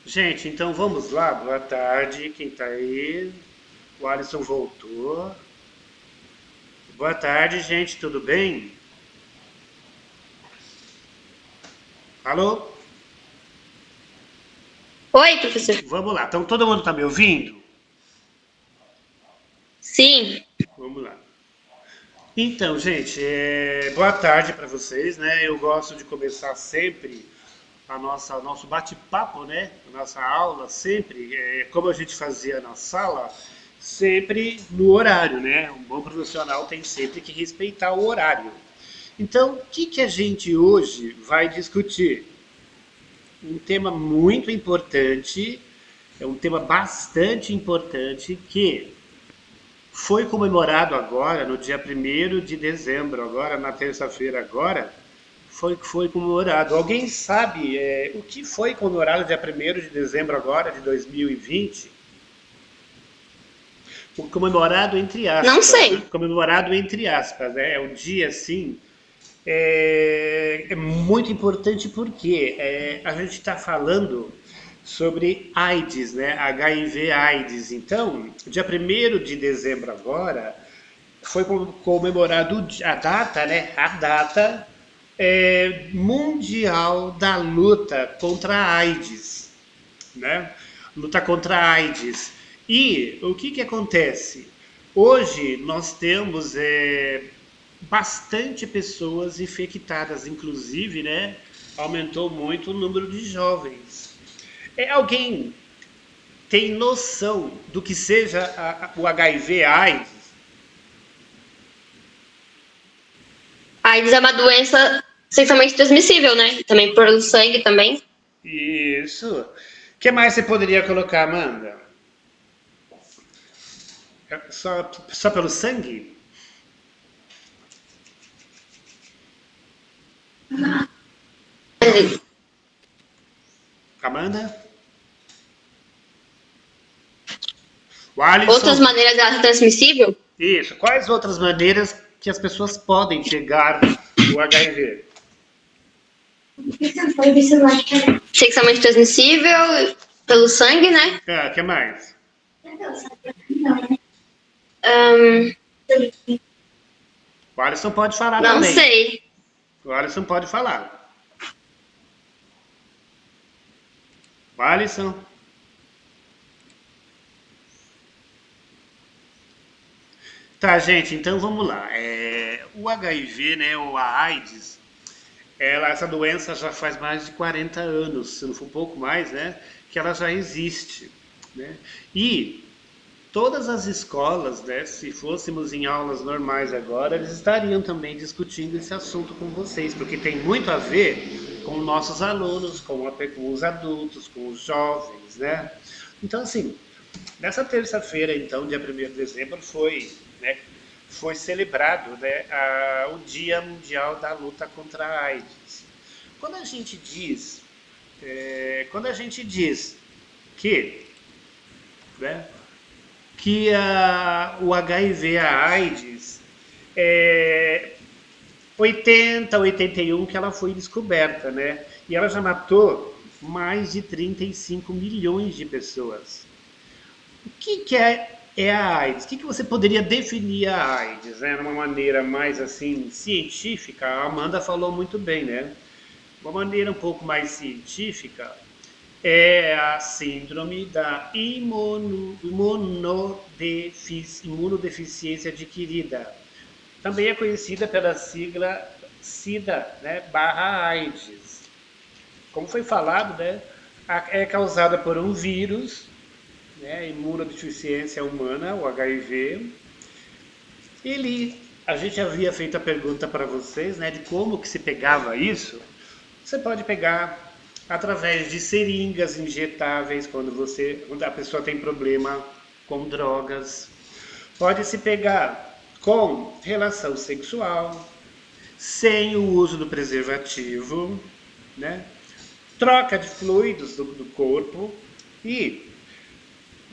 Gente, então vamos lá. Boa tarde, quem tá aí? O Alisson voltou. Boa tarde, gente, tudo bem? Alô? Oi, professor. Vamos lá. Então todo mundo tá me ouvindo? Sim, Vamos lá. Então, gente, boa tarde para vocês, né? Eu gosto de começar sempre nosso bate-papo, né? A nossa aula sempre, como a gente fazia na sala, sempre no horário, né? Um bom profissional tem sempre que respeitar o horário. Então, o que, que a gente hoje vai discutir? Um tema muito importante, é um tema bastante importante que foi comemorado agora, no dia 1º de dezembro, agora na terça-feira agora, foi comemorado. Alguém sabe o que foi comemorado dia 1º de dezembro agora, de 2020? O comemorado entre não aspas, né? sei. Comemorado entre aspas, né? É um dia assim, é muito importante porque a gente está falando sobre AIDS, né? HIV/AIDS. Então, dia 1º de dezembro agora foi comemorado a data, né? A data mundial da luta contra a AIDS, né? Luta contra a AIDS. E o que que acontece? Hoje nós temos bastante pessoas infectadas, inclusive, né? Aumentou muito o número de jovens. Alguém tem noção do que seja o HIV/AIDS? A AIDS é uma doença sexualmente transmissível, né? Também pelo sangue também. Isso. O que mais você poderia colocar, Amanda? Só pelo sangue? Amanda? O Outras Alisson? maneiras dela ser transmissível, Isso. Quais outras maneiras que as pessoas podem pegar o HIV? sexualmente transmissível, pelo sangue, né? O que mais? Ahn, O Alisson pode falar não também. sei. O Alisson pode falar. O Alisson? Tá, gente, então vamos lá. O HIV, né, ou a AIDS, essa doença já faz mais de 40 anos, se não for um pouco mais, né, que ela já existe, né? E todas as escolas, né, se fôssemos em aulas normais agora, eles estariam também discutindo esse assunto com vocês, porque tem muito a ver com nossos alunos, com os adultos, com os jovens, né? Então, assim, nessa terça-feira, então, dia 1º de dezembro, foi celebrado, né, o Dia Mundial da Luta contra a AIDS. Quando a gente diz, quando a gente diz que, né, o HIV, a AIDS, é 80, 81 que ela foi descoberta, né? E ela já matou mais de 35 milhões de pessoas. O que, que é a AIDS? O que, que você poderia definir a AIDS, né? De uma maneira mais assim científica? A Amanda falou muito bem, né? Uma maneira um pouco mais científica é a síndrome da imunodeficiência adquirida. Também é conhecida pela sigla SIDA, né, barra AIDS. Como foi falado, né, é causada por um vírus, né, imunodeficiência humana, o HIV. A gente havia feito a pergunta para vocês, né, de como que se pegava isso. Você pode pegar através de seringas injetáveis quando a pessoa tem problema com drogas. Pode se pegar com relação sexual, sem o uso do preservativo, né? Troca de fluidos do corpo e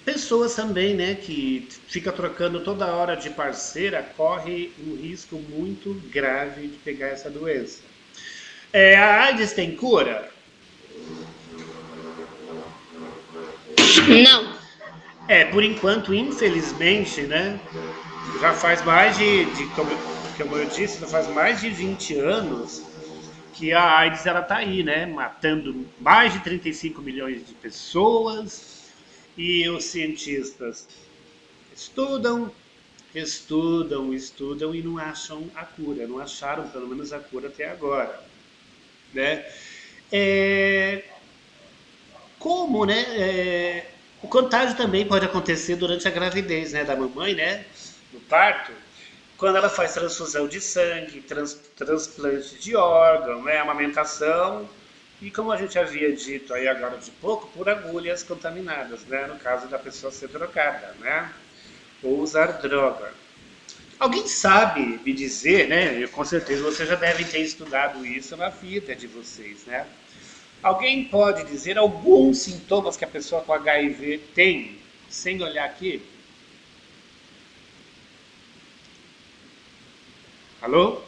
pessoas também, né, que fica trocando toda hora de parceira, corre um risco muito grave de pegar essa doença. A AIDS tem cura? Não. Por enquanto, infelizmente, né? Já faz mais como eu disse, já faz mais de 20 anos que a AIDS ela tá aí, né? Matando mais de 35 milhões de pessoas e os cientistas estudam, estudam e não acham a cura, não acharam pelo menos a cura até agora, né? É, como, né? O contágio também pode acontecer durante a gravidez, né, da mamãe, né, no parto, quando ela faz transfusão de sangue, transplante de órgão, né, amamentação e, como a gente havia dito aí agora de pouco, por agulhas contaminadas, né, no caso da pessoa ser drogada, né, ou usar droga. Alguém sabe me dizer, né? Com certeza vocês já devem ter estudado isso na vida de vocês, né? Alguém pode dizer alguns sintomas que a pessoa com HIV tem, sem olhar aqui? Alô?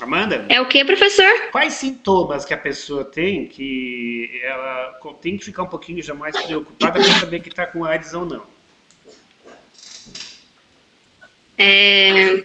Amanda? É o que, professor? Quais sintomas que a pessoa tem que ela tem que ficar um pouquinho já mais preocupada para saber que está com AIDS ou não? É...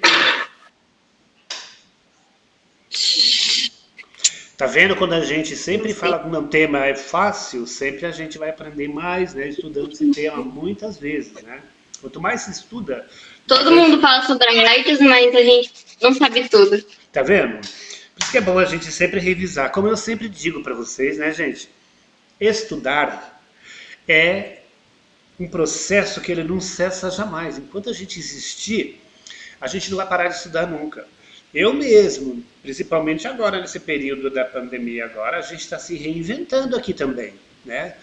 Tá vendo quando a gente sempre fala que um tema é fácil, sempre a gente vai aprender mais, né, estudando esse tema muitas vezes, né? Quanto mais se estuda, Todo mundo fala sobre AIDS, mas a gente não sabe tudo. tá vendo? Por isso que é bom a gente sempre revisar. Como eu sempre digo para vocês, né, gente? Estudar é um processo que ele não cessa jamais. Enquanto a gente existir, a gente não vai parar de estudar nunca. Eu mesmo, principalmente agora nesse período da pandemia agora, a gente está se reinventando aqui também, né?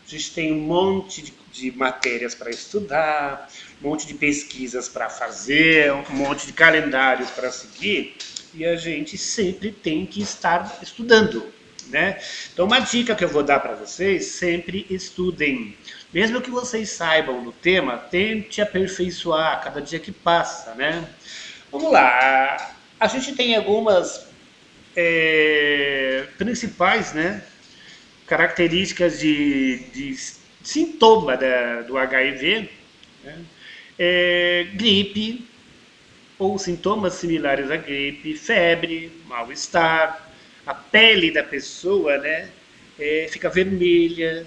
A gente tem um monte de matérias para estudar, um monte de pesquisas para fazer, um monte de calendários para seguir, e a gente sempre tem que estar estudando, né? Então, uma dica que eu vou dar para vocês: sempre estudem. Mesmo que vocês saibam do tema, tente aperfeiçoar cada dia que passa, né? Vamos lá. A gente tem algumas principais, né, características de sintoma do HIV, né? Gripe ou sintomas similares à gripe, febre, mal-estar, a pele da pessoa, né, fica vermelha,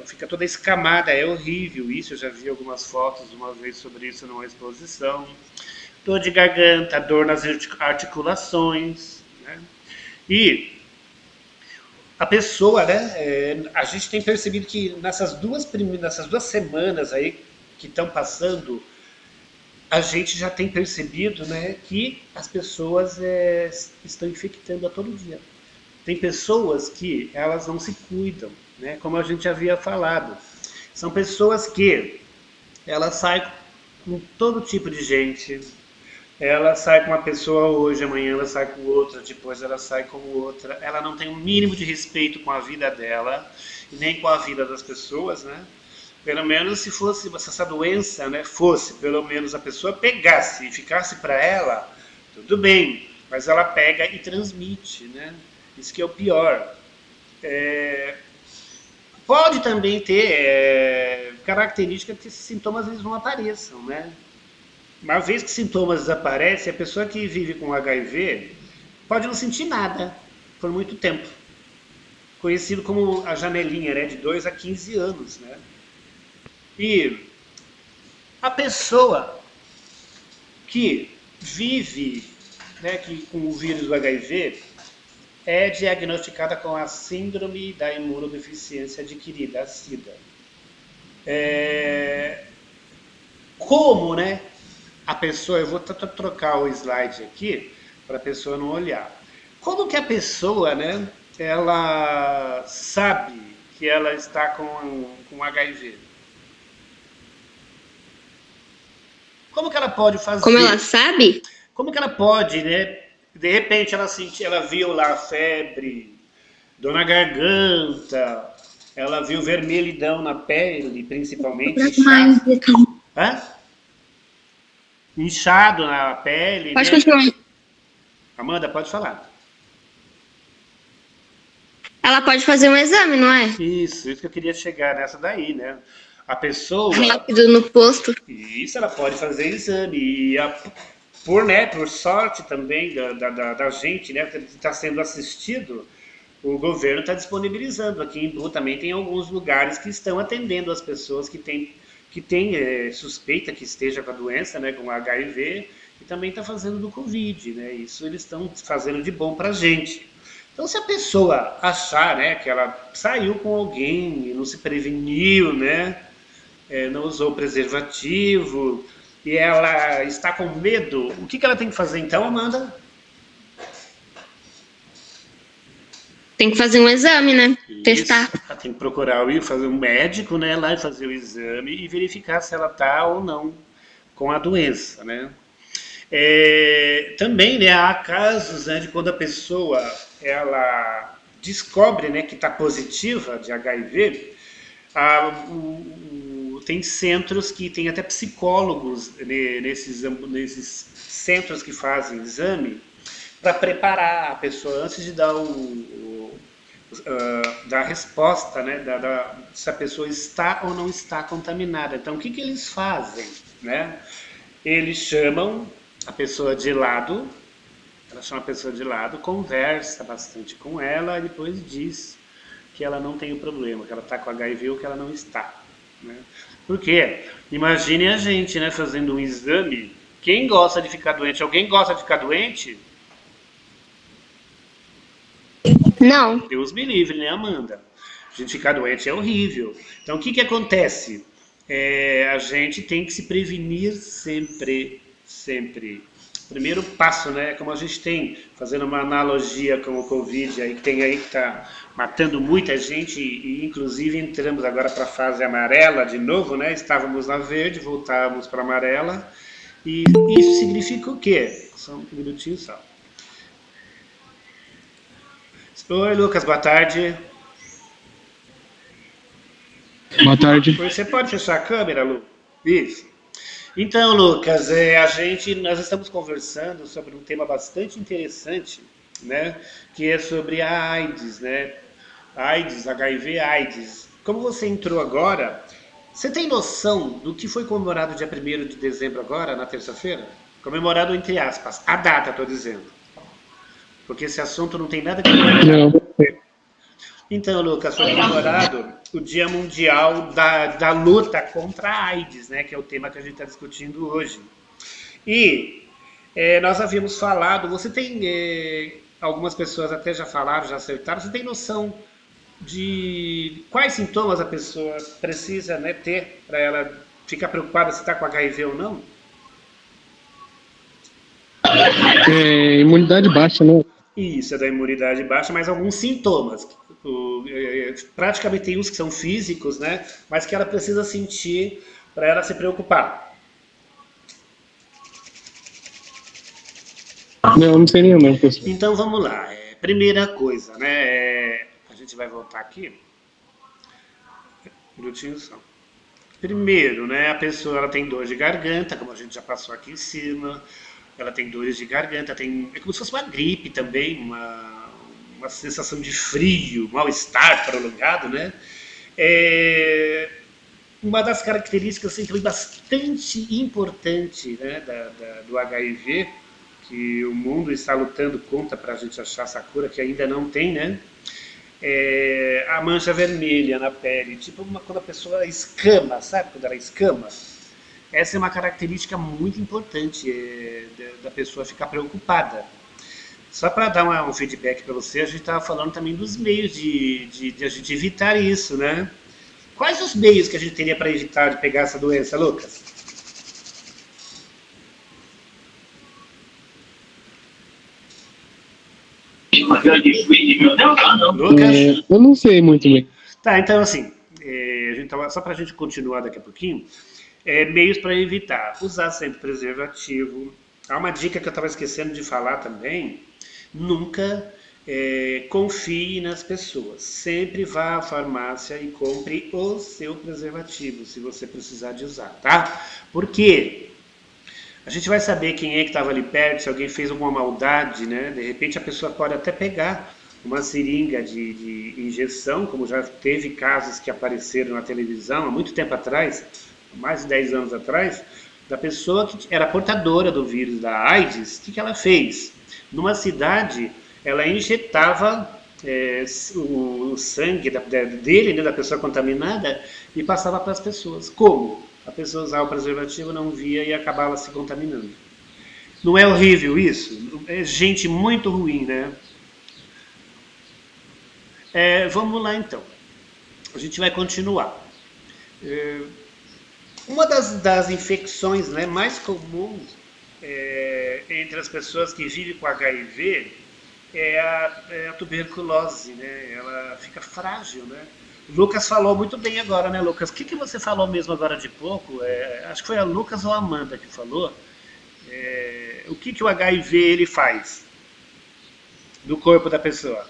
fica toda escamada, é horrível isso, eu já vi algumas fotos uma vez sobre isso numa exposição. Dor de garganta, dor nas articulações, né? E a pessoa, né, a gente tem percebido que nessas duas semanas aí que estão passando, a gente já tem percebido, né, que as pessoas estão infectando a todo dia. Tem pessoas que elas não se cuidam, né, como a gente havia falado. São pessoas que elas saem com todo tipo de gente. Ela sai com uma pessoa hoje, amanhã ela sai com outra, depois ela sai com outra. Ela não tem um mínimo de respeito com a vida dela, e nem com a vida das pessoas, né? Pelo menos se fosse se essa doença, né, fosse, pelo menos a pessoa pegasse e ficasse para ela, tudo bem, mas ela pega e transmite, né? Isso que é o pior. Pode também ter característica que esses sintomas eles não apareçam, né? Uma vez que sintomas desaparecem, a pessoa que vive com HIV pode não sentir nada por muito tempo. Conhecido como a janelinha, né, de 2 a 15 anos, né? E a pessoa que vive, né, com o vírus do HIV é diagnosticada com a síndrome da imunodeficiência adquirida, a SIDA. Como, né, a pessoa, eu vou trocar o slide aqui para a pessoa não olhar. Como que a pessoa, né, ela sabe que ela está com HIV? Como que ela pode fazer? Como ela sabe? Como que ela pode, né? De repente ela viu lá febre, dor na garganta, ela viu vermelhidão na pele, principalmente inchado. Hã? Inchado na pele. Pode né? continuar. Amanda, pode falar. Ela pode fazer um exame, não é? Isso que eu queria chegar nessa daí, né? A pessoa, Rápido no posto. isso ela pode fazer exame, e por, né, por sorte também da gente, né, que está sendo assistido, o governo está disponibilizando. Aqui em Imbu também tem alguns lugares que estão atendendo as pessoas que têm suspeita que esteja com a doença, né, com HIV, e também está fazendo do Covid, né? Isso eles estão fazendo de bom para a gente. Então, se a pessoa achar, né, que ela saiu com alguém e não se preveniu, né, não usou preservativo e ela está com medo, o que ela tem que fazer então, Amanda? Tem que fazer um exame, né? Isso, Testar. ela tem que procurar fazer um médico, né, lá e fazer o exame e verificar se ela está ou não com a doença, né? Também, né, há casos, né, de quando a pessoa ela descobre, né, que está positiva de HIV. Tem centros que tem até psicólogos, né, nesses centros que fazem exame para preparar a pessoa antes de dar da resposta, né, se a pessoa está ou não está contaminada. Então, o que eles fazem, né? Eles chamam a pessoa de lado, ela chama a pessoa de lado, conversa bastante com ela e depois diz que ela não tem o problema, que ela está com HIV ou que ela não está, né? Por quê? Imagine a gente, né, fazendo um exame. Quem gosta de ficar doente? Alguém gosta de ficar doente? Não. Deus me livre, né, Amanda? A gente ficar doente é horrível. Então, o que acontece? A gente tem que se prevenir sempre, sempre. Primeiro passo, né? Como a gente tem, fazendo uma analogia com o Covid, aí que tem aí que está matando muita gente, e inclusive entramos agora para a fase amarela de novo, né? Estávamos na verde, voltamos para a amarela, e isso significa o quê? Só um minutinho só. Oi, Lucas, boa tarde. Boa tarde. Você pode fechar a câmera, Lu? Isso. Então, Lucas, nós estamos conversando sobre um tema bastante interessante, né? Que é sobre a AIDS, né? AIDS, HIV/AIDS. Como você entrou agora, você tem noção do que foi comemorado dia 1º de dezembro agora, na terça-feira? Comemorado entre aspas, a data, estou dizendo. Porque esse assunto não tem nada a ver. Não. Então, Lucas, foi comemorado o Dia Mundial da Luta contra a AIDS, né? Que é o tema que a gente está discutindo hoje. E nós havíamos falado, você tem, algumas pessoas até já falaram, já acertaram, você tem noção de quais sintomas a pessoa precisa, né, ter para ela ficar preocupada se está com HIV ou não? Imunidade baixa, né? Isso, é da imunidade baixa, mas alguns sintomas. Praticamente tem uns que são físicos, né? Mas que ela precisa sentir para ela se preocupar. Não sei nenhum, não, professor. Então vamos lá. Primeira coisa, né? A gente vai voltar aqui. Um minutinho só. Primeiro, né? A pessoa ela tem dor de garganta, como a gente já passou aqui em cima. Ela tem dores de garganta, é como se fosse uma gripe também, uma sensação de frio, mal-estar prolongado, né? Uma das características assim, também bastante importante, né, do HIV, que o mundo está lutando contra para a gente achar essa cura, que ainda não tem, né? A mancha vermelha na pele, tipo quando a pessoa escama, sabe? Quando ela escama. Essa é uma característica muito importante da pessoa ficar preocupada. Só para dar um feedback para você, a gente estava falando também dos meios de a gente evitar isso, né? Quais os meios que a gente teria para evitar de pegar essa doença, Lucas? Lucas? Eu não sei muito bem. Tá, então assim, só para a gente continuar daqui a pouquinho, meios para evitar. Usar sempre preservativo. Há uma dica que eu estava esquecendo de falar também. Nunca confie nas pessoas. Sempre vá à farmácia e compre o seu preservativo, se você precisar de usar, tá? Por quê? A gente vai saber quem é que estava ali perto, se alguém fez alguma maldade, né? De repente a pessoa pode até pegar uma seringa de injeção, como já teve casos que apareceram na televisão há muito tempo atrás, mais de 10 anos atrás, da pessoa que era portadora do vírus da AIDS. O que ela fez? Numa cidade, ela injetava o sangue dele, né, da pessoa contaminada, e passava para as pessoas. Como? A pessoa usava o preservativo, não via e acabava se contaminando. Não é horrível isso? É gente muito ruim, né? Vamos lá então. A gente vai continuar. Uma das infecções, né, mais comuns entre as pessoas que vivem com HIV é a tuberculose, né? Ela fica frágil, né? O Lucas falou muito bem agora, né, Lucas? O que você falou mesmo agora de pouco? Acho que foi a Lucas ou a Amanda que falou. O que o HIV ele faz no corpo da pessoa?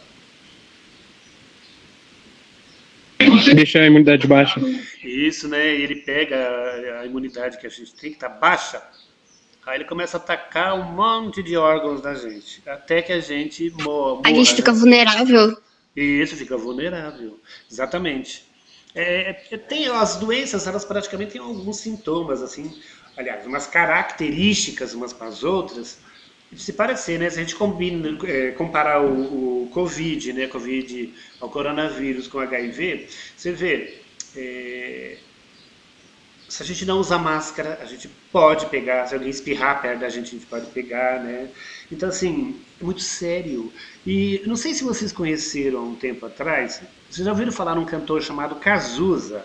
Deixa a imunidade baixa. Isso, né? Ele pega a imunidade que a gente tem, que está baixa, aí ele começa a atacar um monte de órgãos da gente, até que a gente morra. A gente fica Né? vulnerável. E isso fica vulnerável, exatamente. Tem as doenças, elas praticamente têm alguns sintomas, assim, aliás, umas características umas com as outras, de se parecer, né? Se a gente comparar o Covid, né? Covid, o coronavírus com o HIV, você vê, se a gente não usar máscara, a gente pode pegar, se alguém espirrar perto da gente, a gente pode pegar, né? Então, assim, é muito sério. E não sei se vocês conheceram há um tempo atrás, vocês já ouviram falar num cantor chamado Cazuza?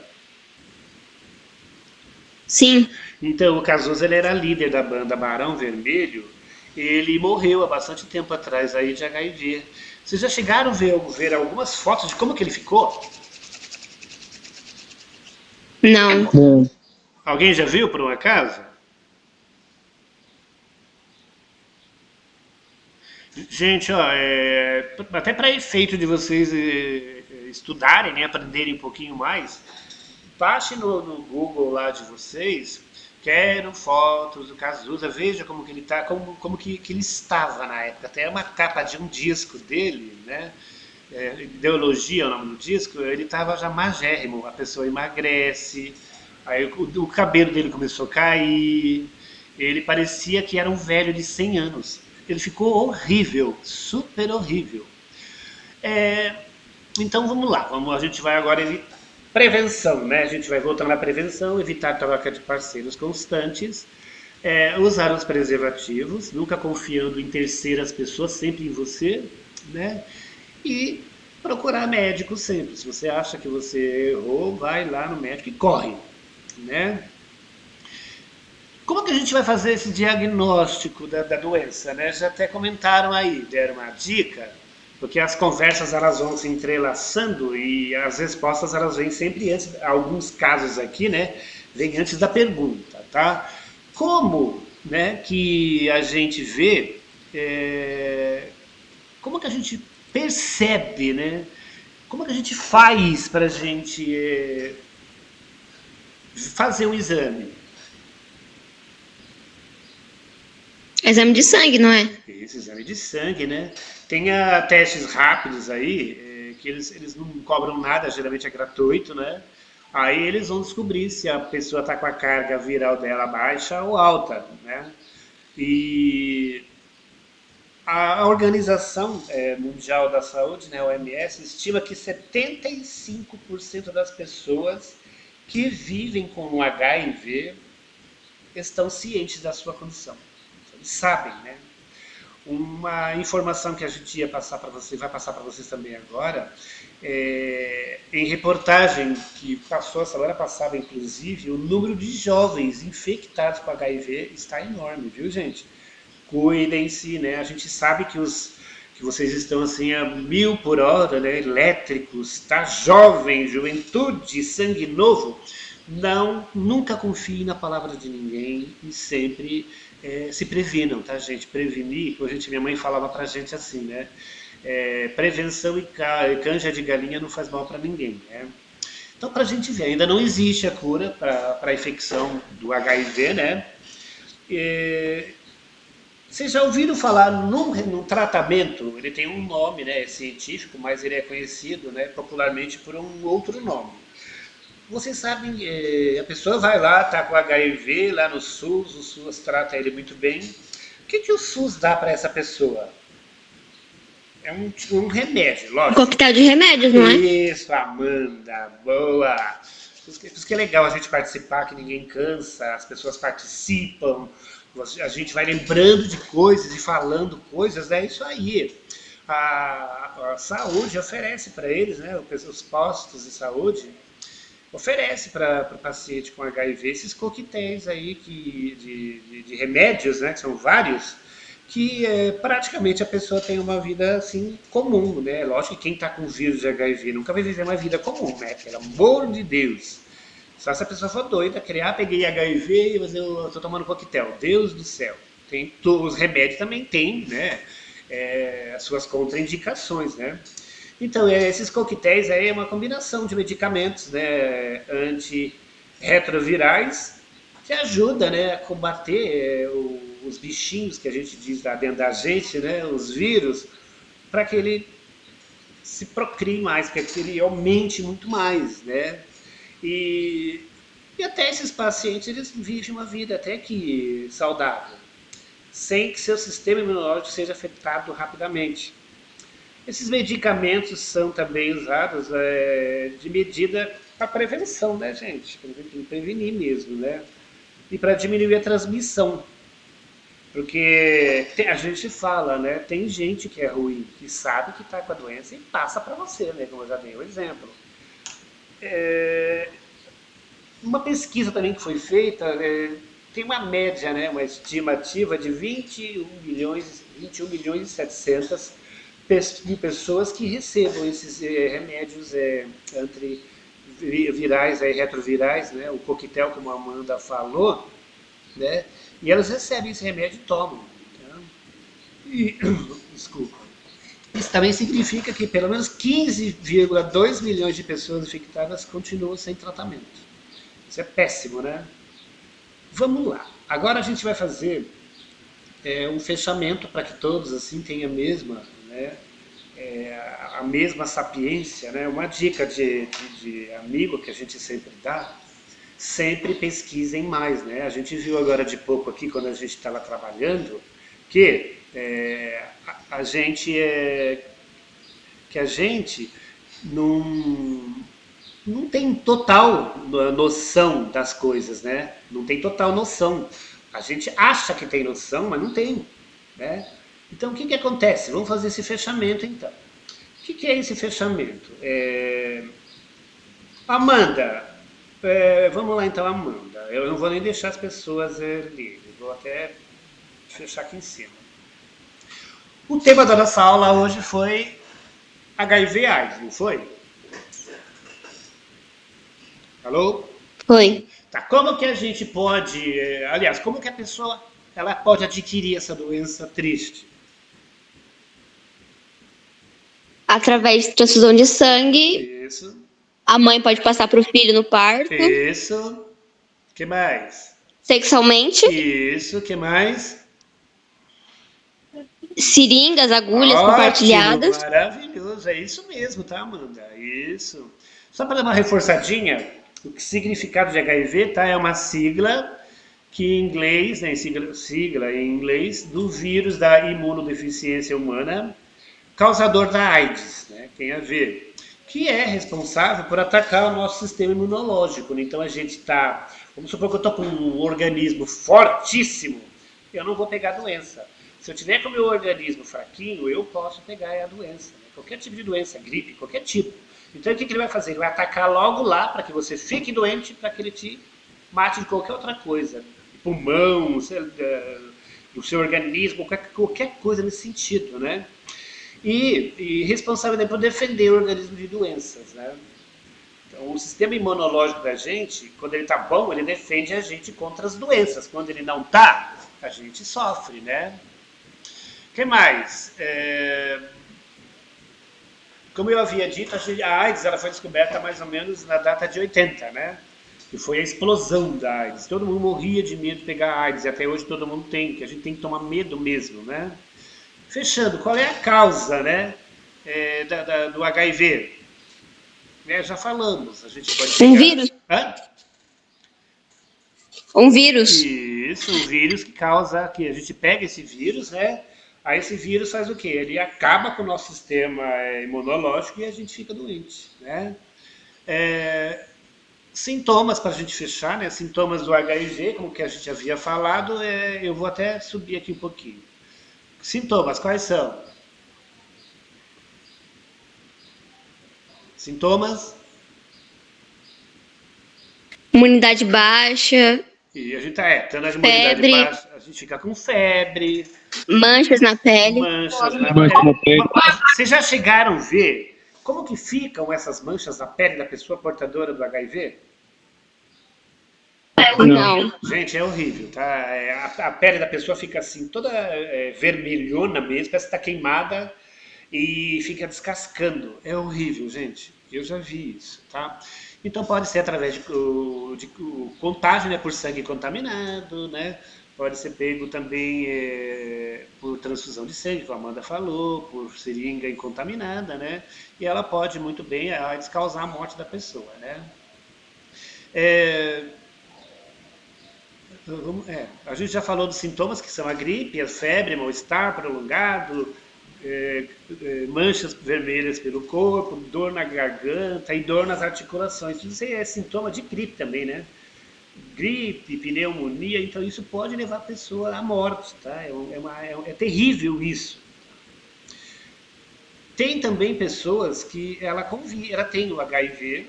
Sim. Então, o Cazuza ele era líder da banda Barão Vermelho, ele morreu há bastante tempo atrás aí de HIV. Vocês já chegaram a ver algumas fotos de como que ele ficou? Não. Não. Alguém já viu, por um acaso? Gente, ó, até para efeito de vocês estudarem, né, aprenderem um pouquinho mais, baixe no Google lá de vocês, quero fotos do Cazuza, veja como que ele tá, como que ele estava na época. Até uma capa de um disco dele, né? Ideologia é o nome do disco, ele estava já magérrimo, a pessoa emagrece, aí o cabelo dele começou a cair, ele parecia que era um velho de 100 anos. Ele ficou horrível, super horrível. Então vamos lá, a gente vai agora evitar. Prevenção, né? A gente vai voltar na prevenção, evitar troca de parceiros constantes, usar os preservativos, nunca confiando em terceiras pessoas, sempre em você, né? E procurar médico sempre. Se você acha que você errou, vai lá no médico e corre, né? Como que a gente vai fazer esse diagnóstico da doença, né? Já até comentaram aí, deram uma dica, porque as conversas elas vão se entrelaçando e as respostas elas vêm sempre antes, alguns casos aqui, né? Vem antes da pergunta, tá? Como, né, que a gente vê, como que a gente percebe, né? Como que a gente faz para a gente fazer um exame? Exame de sangue, não é? Esse exame de sangue, né? Tem testes rápidos aí, que eles não cobram nada, geralmente é gratuito, né? Aí eles vão descobrir se a pessoa está com a carga viral dela baixa ou alta, né? E a Organização Mundial da Saúde, né, OMS, estima que 75% das pessoas que vivem com o HIV estão cientes da sua condição. Eles sabem, né? Uma informação que a gente ia passar para você, vai passar para vocês também agora, em reportagem que passou a semana passada, inclusive, o número de jovens infectados com HIV está enorme, viu, gente? Cuidem-se, né? A gente sabe que vocês estão assim a 1000 por hora, né? Elétricos, tá? Jovem, juventude, sangue novo. Nunca confie na palavra de ninguém e sempre se previnam, tá, gente? Prevenir, minha mãe falava pra gente assim, né? Prevenção e canja de galinha não faz mal para ninguém, né? Então, pra gente ver, ainda não existe a cura para a infecção do HIV, né? Vocês já ouviram falar num tratamento? Ele tem um nome, né, científico, mas ele é conhecido, né, popularmente por um outro nome. Vocês sabem, a pessoa vai lá, tá com HIV lá no SUS, o SUS trata ele muito bem. O que o SUS dá para essa pessoa? É um remédio, Um lógico. coquetel de remédios, não é? Isso, Amanda, boa. Por isso que é legal a gente participar, que ninguém cansa, as pessoas participam, a gente vai lembrando de coisas e falando coisas, é isso aí. A saúde oferece para eles, né, os postos de saúde, oferece para o paciente com HIV esses coquetéis aí de remédios, né, que são vários, que praticamente a pessoa tem uma vida assim comum, né? Lógico que quem está com vírus de HIV nunca vai viver uma vida comum, né? Pelo amor de Deus. Só se a pessoa for doida, criar, peguei HIV, mas eu estou tomando coquetel. Deus do céu. Os remédios também têm, né? As suas contraindicações, né? Então, esses coquetéis aí é uma combinação de medicamentos, né, antirretrovirais que ajuda, né, a combater os bichinhos que a gente diz lá dentro da gente, né, os vírus, para que ele se procrie mais, para que ele aumente muito mais, né? E, e até esses pacientes eles vivem uma vida até que saudável, sem que seu sistema imunológico seja afetado rapidamente. Esses medicamentos são também usados de medida para prevenção, né, gente? Para prevenir mesmo, né? E para diminuir a transmissão. Porque a gente fala, né? Tem gente que é ruim, que sabe que está com a doença e passa para você, né? Como eu já dei o exemplo. Uma pesquisa também que foi feita, tem uma média, né? Uma estimativa de 21 milhões e 700 de pessoas que recebam esses remédios antivirais, retrovirais, né? O coquetel, como a Amanda falou, né? E elas recebem esse remédio e tomam. Tá? Desculpa. Isso também significa que pelo menos 15,2 milhões de pessoas infectadas continuam sem tratamento. Isso é péssimo, né? Vamos lá. Agora a gente vai fazer um fechamento para que todos assim tenham né, a mesma sapiência, né? Uma dica de amigo que a gente sempre dá: sempre pesquisem mais, né? A gente viu agora de pouco aqui, quando a gente estava trabalhando, que a gente não tem total noção das coisas, né? Não tem total noção. A gente acha que tem noção, mas não tem, né? Então, o que acontece? Vamos fazer esse fechamento, então. O que é esse fechamento? Amanda, vamos lá então, Amanda. Eu não vou nem deixar as pessoas livres, vou até fechar aqui em cima. O tema da nossa aula hoje foi HIV/AIDS, não foi? Alô? Foi. Tá, como que a gente pode, aliás, como que a pessoa ela pode adquirir essa doença triste? Através de transfusão de sangue, Isso, a mãe pode passar para o filho no parto. isso. Que mais? Sexualmente, Isso, que mais? seringas, agulhas Ótimo, compartilhadas. maravilhoso, é isso mesmo, tá, Amanda? Isso. Só para dar uma reforçadinha, o significado de HIV, tá, é uma sigla que em inglês, né, sigla em inglês, do vírus da imunodeficiência humana, causador da AIDS, né, tem a ver, que é responsável por atacar o nosso sistema imunológico. Né? Então a gente está, vamos supor que eu estou com um organismo fortíssimo, eu não vou pegar a doença. Se eu tiver com o meu organismo fraquinho, eu posso pegar a doença. Né? Qualquer tipo de doença, gripe, qualquer tipo. Então o que ele vai fazer? Ele vai atacar logo lá para que você fique doente, para que ele te mate de qualquer outra coisa. Pulmão, o seu organismo, qualquer coisa nesse sentido, né? E responsável por defender o organismo de doenças, né? Então, o sistema imunológico da gente, quando ele está bom, ele defende a gente contra as doenças. Quando ele não está, a gente sofre, né? O que mais? Como eu havia dito, a AIDS ela foi descoberta mais ou menos na data de 80, né? que foi a explosão da AIDS. Todo mundo morria de medo de pegar AIDS, e até hoje todo mundo tem, que a gente tem que tomar medo mesmo, né? Fechando, qual é a causa, né, do HIV? Já falamos, a gente pode pegar... Um vírus. Hã? Um vírus. Isso, um vírus que causa, que a gente pega esse vírus, né? Aí esse vírus faz o quê? Ele acaba com o nosso sistema imunológico e a gente fica doente, né? Sintomas, para a gente fechar, né? Sintomas do HIV, como que a gente havia falado, eu vou até subir aqui um pouquinho. Sintomas, quais são? Sintomas? Imunidade baixa, E a gente tendo a imunidade febre, baixa, a gente fica com febre, manchas na pele. manchas na Mancha na pele. pele. Vocês já chegaram a ver como que ficam essas manchas na pele da pessoa portadora do HIV? Não. Gente, é horrível, tá? A pele da pessoa fica assim, toda vermelhona mesmo, parece que está queimada e fica descascando. É horrível, gente. Eu já vi isso, tá? Então pode ser através de contágio, né, por sangue contaminado, né? Pode ser pego também por transfusão de sangue, como a Amanda falou, por seringa incontaminada, né? E ela pode muito bem a AIDS causar a morte da pessoa, né? A gente já falou dos sintomas que são a gripe, a febre, mal-estar prolongado, manchas vermelhas pelo corpo, dor na garganta e dor nas articulações. Tudo isso é sintoma de gripe também, né? Gripe, pneumonia, então isso pode levar a pessoa à morte, tá? É terrível isso. Tem também pessoas que ela tem o HIV,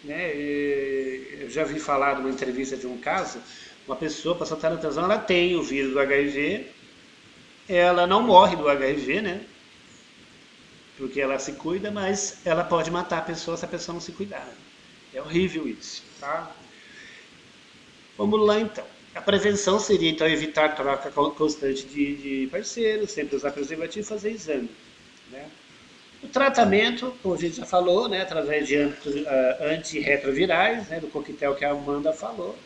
né? Eu já vi falar numa entrevista de um caso, uma pessoa passou a estar na televisão, ela tem o vírus do HIV, ela não morre do HIV, né? Porque ela se cuida, mas ela pode matar a pessoa se a pessoa não se cuidar. É horrível isso, tá? Vamos lá então. A prevenção seria então evitar troca constante de parceiros, sempre usar preservativo e fazer exame, né? O tratamento, como a gente já falou, né, através de antirretrovirais, né, do coquetel que a Amanda falou.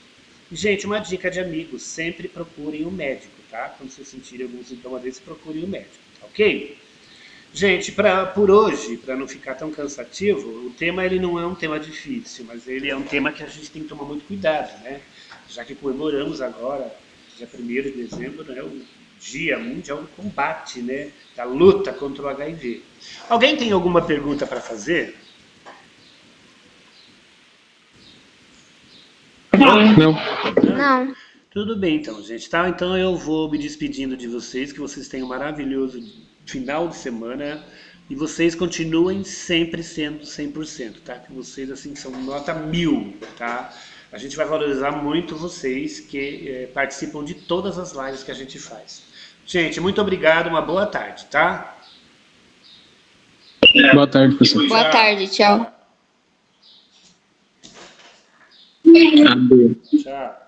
Gente, uma dica de amigos, sempre procurem um médico, tá? Quando vocês sentirem algum sintoma desse, procurem um médico, tá ok? Gente, por hoje, para não ficar tão cansativo, o tema ele não é um tema difícil, mas ele é um tema que a gente tem que tomar muito cuidado, né? Já que comemoramos agora, dia 1º de dezembro, né, o Dia Mundial do Combate, né, da luta contra o HIV. Alguém tem alguma pergunta para fazer? Não. Não. Tudo bem então, gente, tá? Então eu vou me despedindo de vocês, que vocês tenham um maravilhoso final de semana e vocês continuem sempre sendo 100%, tá? Que vocês, assim, são nota 1000, tá? A gente vai valorizar muito vocês que participam de todas as lives que a gente faz. Gente, muito obrigado, uma boa tarde, tá? Boa tarde, pessoal. Boa tarde, tchau. Adeus. Tchau.